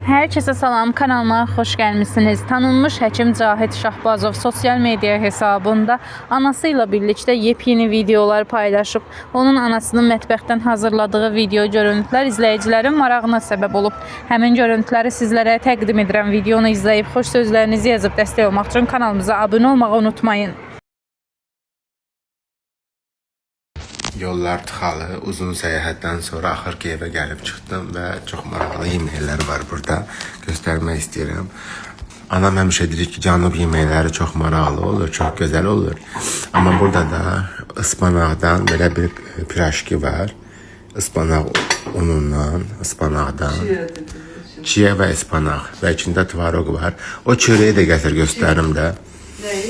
Herkese salam, kanalıma hoş gelmişsiniz. Tanınmış həkim Cahit Şahbazov sosyal medya hesabında anasıyla birlikte yepyeni videolar paylaşıb. Onun anasının mətbəxdən hazırladığı video görüntülər izləyicilərin marağına səbəb olub. Həmin görüntüləri sizlərə təqdim edirəm. Videonu izləyib xoş sözlərinizi yazıb dəstək olmaq üçün kanalımıza abunə olmağı unutmayın. Yollar tıxalı, uzun səyahətdən sonra axır ki evə gəlib çıxdım və çox maraqlı yeməklər var burada. Göstərmək istəyirəm. Anam həmişə deyir ki, cənub yeməkləri çox maraqlı olur, çox gözəl olur. Amma burada da ıspanaqdan belə bir piraşki var. Ispanaq unundan, ıspanaqdan. Çiyə və ıspanaq və içində tvaroq var. O çörəyi də gətir göstərim də. Nəyi?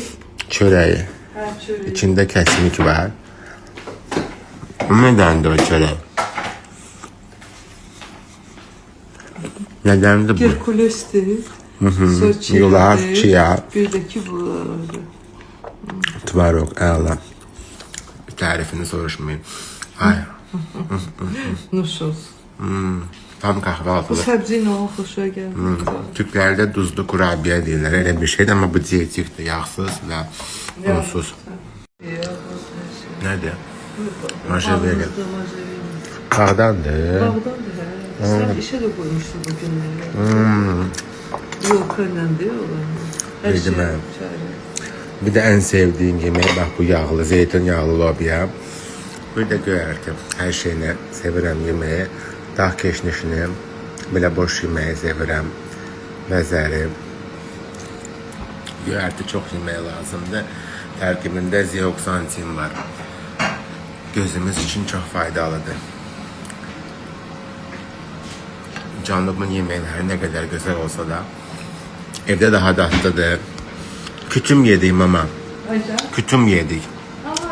Çörəyi. Hə, çörək. İçində kəsmik var. Nədəndir o çörək? Nədəndir bu? Herkulesdir. Yulaf, çiya. Bir də ki bu. Tvaroq, əla. Tərifini soruşmayın. Ay. Nuş olsun. Tam Bu kahvaltılık. səbzi ilə o xoşa gəldi. Türklerde duzlu kurabiye deyirlər. Elə bir şeydir ama bu diyetikdir. Yağsız və unsuz. Nədir? Majeveli. Bağdandır. Bağdandır hə. Sən işə də qoymuşsun bu günləri. Yolka ilə deyil olan. Yedim mən. Bir de en sevdiğim yemek bak bu yağlı, zeytinyağlı lobya. Bir de göyərti. Her şeyini sevirəm yemeği. Dağ keşnişini, belə boş yemeği sevirəm. Bəzəri. Göyərti çox yemək lazımdır. Tərkibində zeoxantin var. Gözümüz için çok faydalıdır. Canlımın yeməkləri ne kadar güzel olsa da evde daha tatlıdır. Kütüm yedim ama. Kütüm yedik.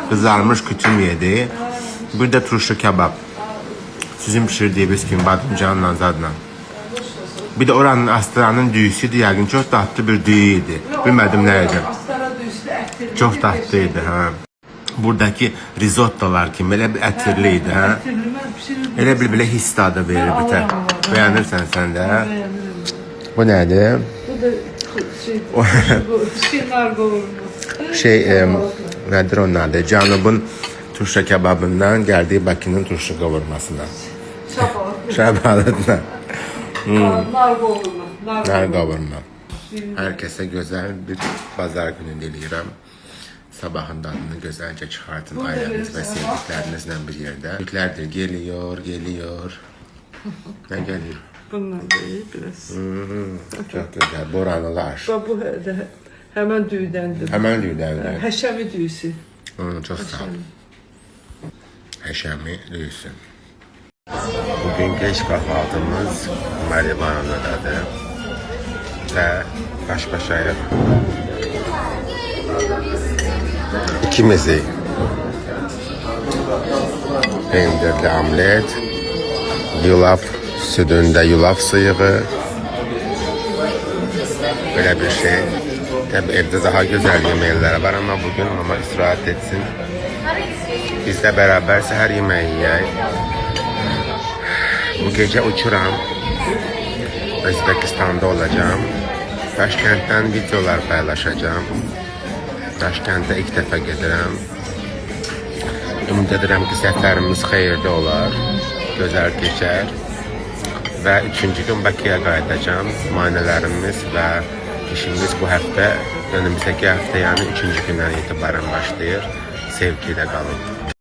Kızarmış kütüm yedik. Bir de turşu kebap. Sizin pişirdiğiniz kimi badımcanla zadla. Bir de oranın Astra'nın düyüsüydü. Yəqin çok tatlı bir düyü idi. Bilmədim nə idi. Astara düzlü ətli. Çok tatlıydı ha. Buradaki risottolar kimi elə bir ətirli idi ha. Elə bir belə hiss tadı verir bir tə. Beğenirsən sən də. Beğenirim. Bu nədir? Bu da şeyler kavurması. Nədir onun adı? Canubun turşu kebabından geldiği Bakı'nın turşu kavurmasına. Şabalıdına. Nar kavurma. Nar kavurma. Herkese güzel bir pazar günü diləyirəm. Sabahın dadını güzelce çıkartın ailəniz ve sevdiklerinizle bir yerde. Türklerdir geliyor, geliyor. Ne geliyor? Bunlar da iyi biraz. Çok güzel. Boranılar. Bu hemen düğündendir. Hemen düğünler. Həşəmi düğüsü. Çok sağ ol. Həşəmi düğüsü. Bugün geç kahvaltımız Maribana'dadır. Ve baş başayıq. İkimizi. Pendirli omlet, yulaf südünde yulaf sıyığı. Böyle bir şey. Tabi evde daha güzel yemekler var ama bugün mama istirahat etsin. Biz de beraber seher yemeği yiyək. Bu gece uçuram. Özbekistan'da olacağım. Taşkent'ten videolar paylaşacağım. Taşkent'e ilk defa gedirəm. Ümid edirəm ki, səfərimiz xeyirli olar, gözəl keçər. Və 3-cü gün Bakıya qayıdacağım. Müayinələrimiz və işimiz bu həftə, önümüzdəki həftə, yəni 3-cü gündən etibarən başlayır. Sevgiyle qalın.